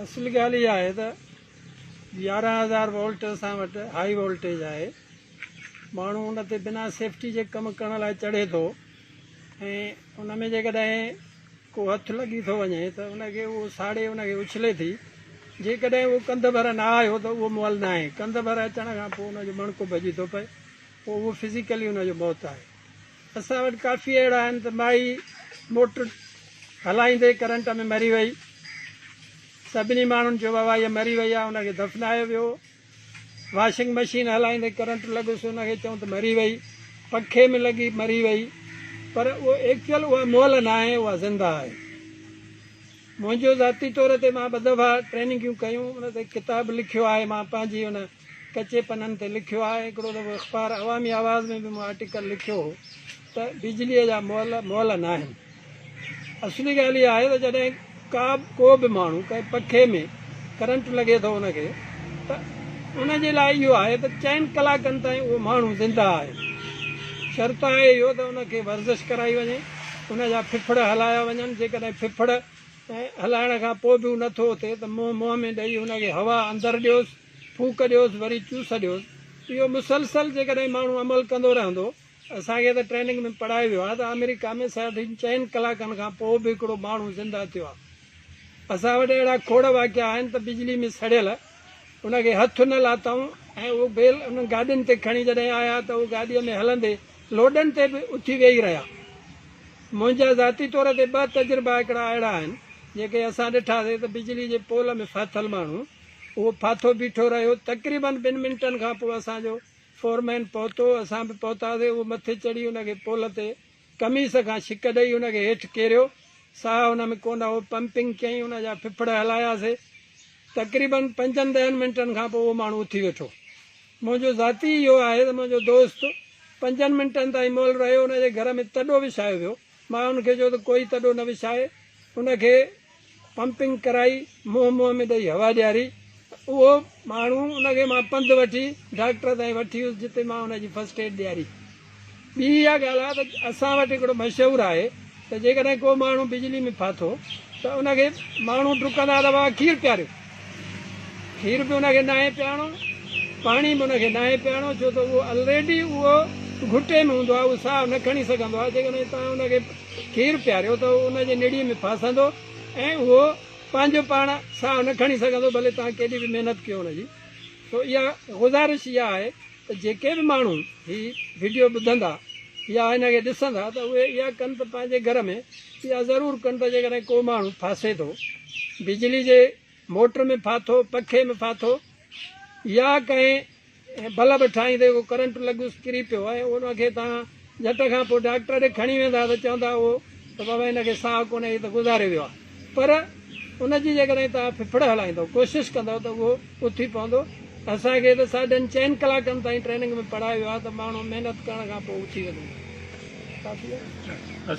असली ॻाल्हि इहा आहे त 11,000 वोल्ट असां वटि हाई वोल्टेज आहे। माण्हू उन ते बिना सेफ्टी जे कमु करण लाइ चढ़े थो ऐं उन में जेकॾहिं को हथु लॻी थो वञे त उनखे उहो साड़े उनखे उछले थी। जेकॾहिं उहो कंध भर न आयो त उहो मुअल न आहे। कंध भर अचण खां पोइ उनजो मणको भॼी थो पए, पोइ उहो फिज़िकली उनजो मौत आहे। असां वटि काफ़ी अहिड़ा आहिनि त माई मोटर हलाईंदे करंट में मरी वई, सभिनी माण्हुनि चयो बाबा इहा मरी वई आहे, उनखे दफ़नायो वियो। वॉशिंग मशीन हलाईंदे करंट लॻुसि, उनखे चऊं त मरी वई। पखे में लॻी मरी वई, पर उहो एक्चुअल उहा मुअल न आहे, उहा ज़िंदा आहे। मुंहिंजो ज़ाती तौर ते मां 2 दफ़ा ट्रेनिंगूं कयूं, उन ते किताबु लिखियो आहे, मां पंहिंजी उन कचे पननि ते लिखियो आहे। हिकिड़ो दफ़ो अख़बार अवामी आवाज़ में बि मां आर्टिकल लिखियो हो त बिजलीअ जा मुअल न आहिनि। असली ॻाल्हि इहा आहे त जॾहिं को बि माण्हू कंहिं पखे में करंट लॻे थो उनखे, त उनजे लाइ इहो आहे त 4 कलाकनि ताईं उहो माण्हू ज़िंदा आहे। शर्त आहे इहो त उनखे वर्ज़िश कराई वञे, उनजा फिफड़ हलाया वञनि। जेकॾहिं फिफड़ हलाइण खां पोइ बि नथो थिए त मुंहं में ॾेई उनखे हवा अंदरि ॾियोसि, फूक ॾियोसि, वरी चूस ॾियोसि। इहो मुसलसल जेकॾहिं माण्हू अमल कंदो रहंदो। असांखे त ट्रेनिंग में पढ़ायो वियो आहे त अमेरिका में 4.5 कलाकनि खां पोइ बि हिकिड़ो माण्हू ज़िंदा थियो आहे। असां वटि अहिड़ा खोड़ वाक़िया आहिनि त बिजली में सड़ियल, उनखे हथु न लाथऊं ऐं उहो बेल उन गाॾियुनि ते खणी जॾहिं आया त उहो गाॾीअ में हलंदे लोडनि ते बि उथी वेही रहिया। मुंहिंजा ज़ाती तौर ते 2 तजुर्बा हिकिड़ा अहिड़ा आहिनि जेके असां ॾिठासीं त बिजली जे पोल में फाथल माण्हू उहो फाथो बीठो रहियो। तक़रीबन 2 मिंटनि खां पोइ असांजो फोरमैन पहुतो, असां बि पहुतासीं। उहो मथे चढ़ी उनखे पोल ते कमीस खां छिक ॾेई उनखे हेठि केरियो। साह हुन में कोन हो, पंपिंग कयईं, उनजा फिफड़ हलायासीं। तक़रीबन 5-10 मिंटनि खां पोइ उहो माण्हू उथी वेठो। मुंहिंजो ज़ाती इहो आहे त मुंहिंजो दोस्त 5 मिंटनि ताईं मोल रहियो। उनजे घर में तॾो विछायो वियो। मां उनखे चयो त कोई तॾो न विछाए। उनखे पंपिंग कराई, मुंहं में ॾेई हवा ॾियारी। उहो माण्हू उनखे मां पंधु वठी डॉक्टर ताईं वठी वियुसि, जिते मां उनजी फस्ट एड ॾियारी। ॿी इहा ॻाल्हि आहे त असां वटि हिकिड़ो मशहूरु आहे त जेकॾहिं को माण्हू बिजली में फाथो त उनखे माण्हू डुकंदा त बाबा खीरु पीआरियो। खीर बि उनखे न आहे पीआरिणो, पाणी बि उनखे न आहे पीआरिणो, छो त उहो ऑलरेडी उहो घुटे में हूंदो आहे, उहो साहु न खणी सघंदो आहे। जेकॾहिं तव्हां उनखे खीरु पीआरियो त उनजे निड़ी में फासंदो ऐं उहो पंहिंजो पाण साहु न खणी सघंदो, भले तव्हां केॾी बि महिनत कयो हुनजी। तो इहा गुज़ारिश इहा आहे त जेके बि माण्हू हीअ वीडियो ॿुधंदा या हिनखे ॾिसंदा त उहे इहा कनि त पंहिंजे घर में इहा ज़रूरु कनि त जेकॾहिं को माण्हू फासे थो, बिजली जे मोटर में फाथो, पखे में फाथो, या कंहिं बल्ब ठाहींदे उहो करंट लॻुसि, किरी पियो आहे, उनखे तव्हां झट खां पोइ डॉक्टर ॾे खणी वेंदा त चवंदा उहो त बाबा हिनखे साहु कोन्हे, हीअ त गुज़ारे वियो आहे। पर उनजी जेकॾहिं तव्हां फिफड़ हलाईंदव, कोशिशि कंदव त उहो उथी पवंदो। असांखे त 4.5 कलाकनि ताईं ट्रेनिंग में पढ़ायो वियो आहे त माण्हू महिनत करण खां पोइ उथी वेंदो। काफ़ी आहे।